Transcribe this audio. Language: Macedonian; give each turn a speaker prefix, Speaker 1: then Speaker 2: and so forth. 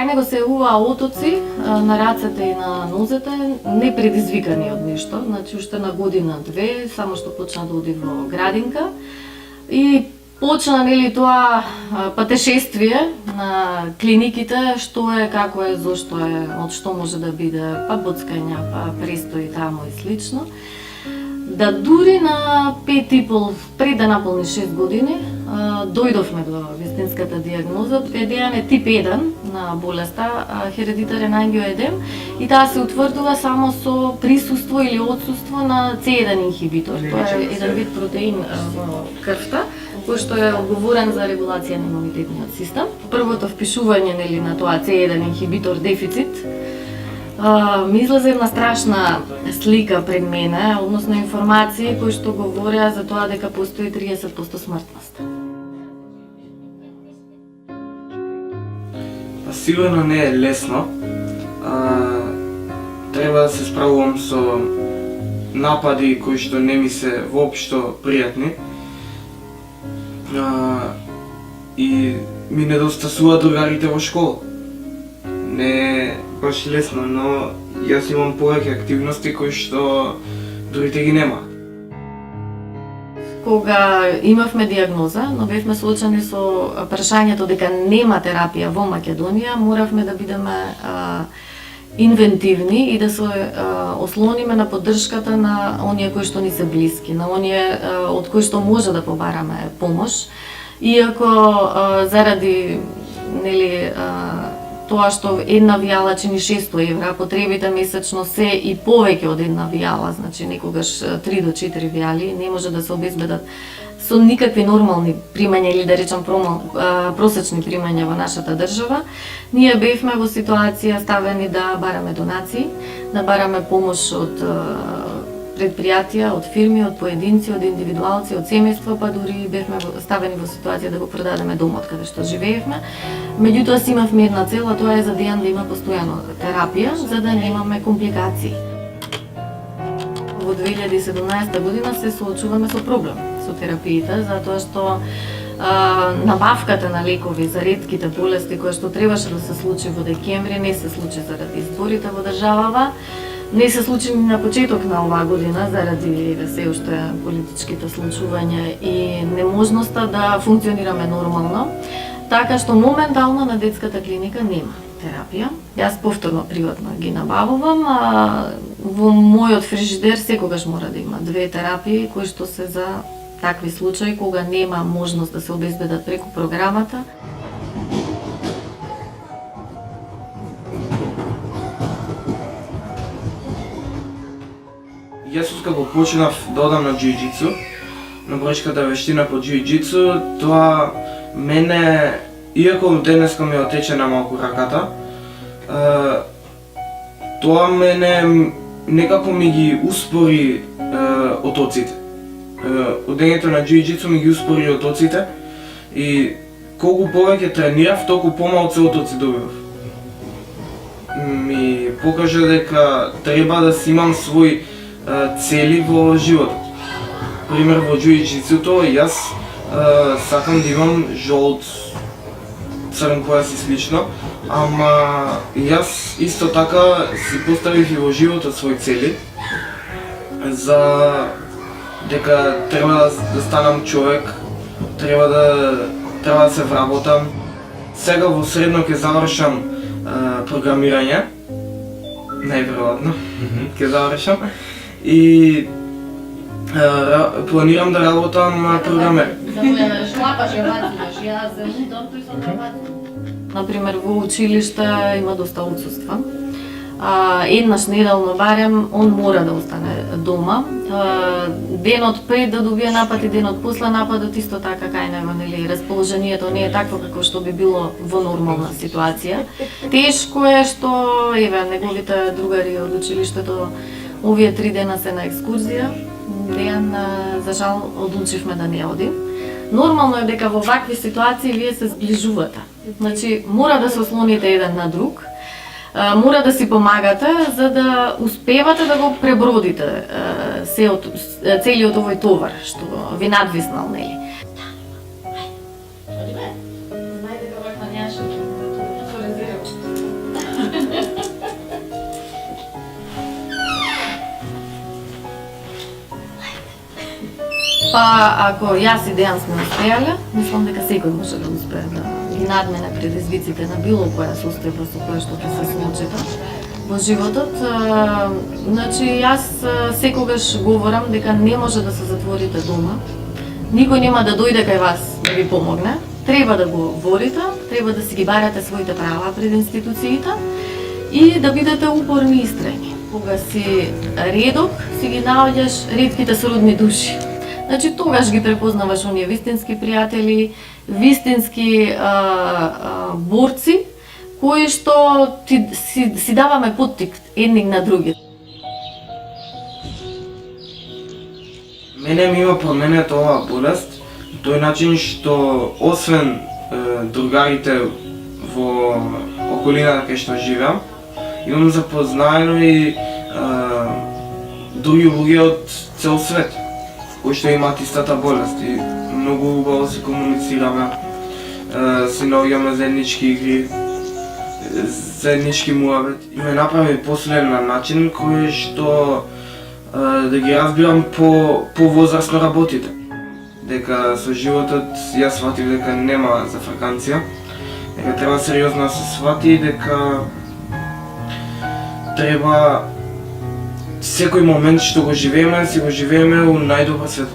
Speaker 1: Кај него се јавуваа отоци на рацете и на нозете, не предизвикани од ништо, значи уште на година-две, само што почна да оди во градинка и почна тоа патешествие на клиниките, што е, како е, зошто е, од што може да биде, па боцкања, па престои таму и слично. Да дури на 5,5, пред да наполни 6 години, дојдовме до вистинската диагноза. Едеан е тип 1 на болеста, хередитарен ангиоедем, и таа се утврдува само со присуство или отсуство на C1 инхибитор. Тоа е еден вид протеин во крвта, кој што е одговорен за регулација на имунитетниот систем. Првото впишување на тоа C1 инхибитор дефицит ми излезе една страшна слика пред мене, односно информации кои што говореа за тоа дека постои 30% смртност.
Speaker 2: Сигурно не е лесно. Треба да се справувам со напади кои што не ми се воопшто пријатни. И ми недостасува другарите во школа. Не е баш лесно, но јас имам повеќе активности кои што другите ги нема.
Speaker 1: Кога имавме диагноза, но бевме соочени со прашањето дека нема терапија во Македонија, моравме да бидеме инвентивни и да се ослониме на поддршката на оние кои што ни се блиски, на оние од кои што може да побараме помош. Иако заради тоа што една вијала чини 600 евра, потребите месечно се и повеќе од една вијала, значи некогаш 3 до 4 вијали, не може да се обезбедат со никакви нормални примања или да речам просечни примања во нашата држава. Ние бевме во ситуација ставени да бараме донации, да бараме помош од предпријатија, од фирми, од поединци, од индивидуалци, од семејства, па дури бевме ставени во ситуација да го продадеме домот каде што живеевме. Меѓутоа си имавме една цел, а тоа е за Дејан да има постојано терапија, за да немаме компликации. Во 2017 година се соочуваме со проблем со терапиите, затоа што набавката на лекови за ретките болести кои што требаше да се случи во декември не се случи заради изборите во државава. Не се случи ни на почеток на оваа година заради се уште политичките случувања и неможноста да функционираме нормално, така што моментално на детската клиника нема терапија. Јас повторно приватно ги набавувам, во мојот фрижидер секогаш мора да има 2 терапии кои што се за такви случаи кога нема можност да се обезбедат преку програмата.
Speaker 2: Јас откако почнав да одам на џиу-џитсу, на бројчката вештина по џиу-џитсу, тоа мене, иако денеска ми отечена малку раката, тоа мене некако ми ги успори отоците. Одењето на џиу-џитсу ми ги успори отоците и колку повеќе тренирав, толку помалку отоци добивав. Ми покажа дека треба да си имам свој цели во животот. Пример, во џиу-џитсуто јас сакам да имам жолт, црн појас и слично, ама јас исто така си поставив и во животот своји цели, за дека треба да станам човек, треба да се вработам. Сега во средно ќе завршам програмирање, најверојатно ќе завршам. И планирам да работам програмер.
Speaker 1: Например, во училиште има доста отсуства. Еднаш неделно барем, он мора да остане дома. Денот пред да добие напад и денот после нападот исто така кај него, расположението не е такво како што би било во нормална ситуација. Тешко е што неговите другари од училиштето овие 3 дена се на екскурзија. Дејан, за жал, одлучивме да не одим. Нормално е дека во вакви ситуации вие се сближувате. Значи, мора да се ослоните еден на друг, мора да си помагате за да успевате да го пребродите целиот овој товар што ви надвиснал, нели? Па ако јас и Дејан сме успеале, мислам дека секој може да успее да ги надмене предизвиците на било која состојба со која што ќе се соочета во животот. Значи, јас секогаш говорам дека не може да се затворите дома. Никој нема да дојде кај вас да ви помогне. Треба да го ворите, треба да си ги барате своите права пред институциите и да бидете упорни и истрајни. Кога си редок, си ги наоѓаш ретките сродни души. Значи, тогаш ги препознаваш оние вистински пријатели, вистински борци, кои што си даваме поттик едни на други.
Speaker 2: Мене ми има променета оваа болест, тој начин што освен другарите во околината кај што живеам, имам запознаено и други луѓе од цел свет, кои што имаат истата болест и многу убаво се комуницираме, се наоѓаме заеднички игри, заеднички муабет и ме направи посилен на начин кој што да ги разбирам по возрастно работите. Дека со животот јас сватив дека нема зафрканција, дека треба сериозно да се свати, дека треба секој момент што го живееме, си го живееме у најдобар свет.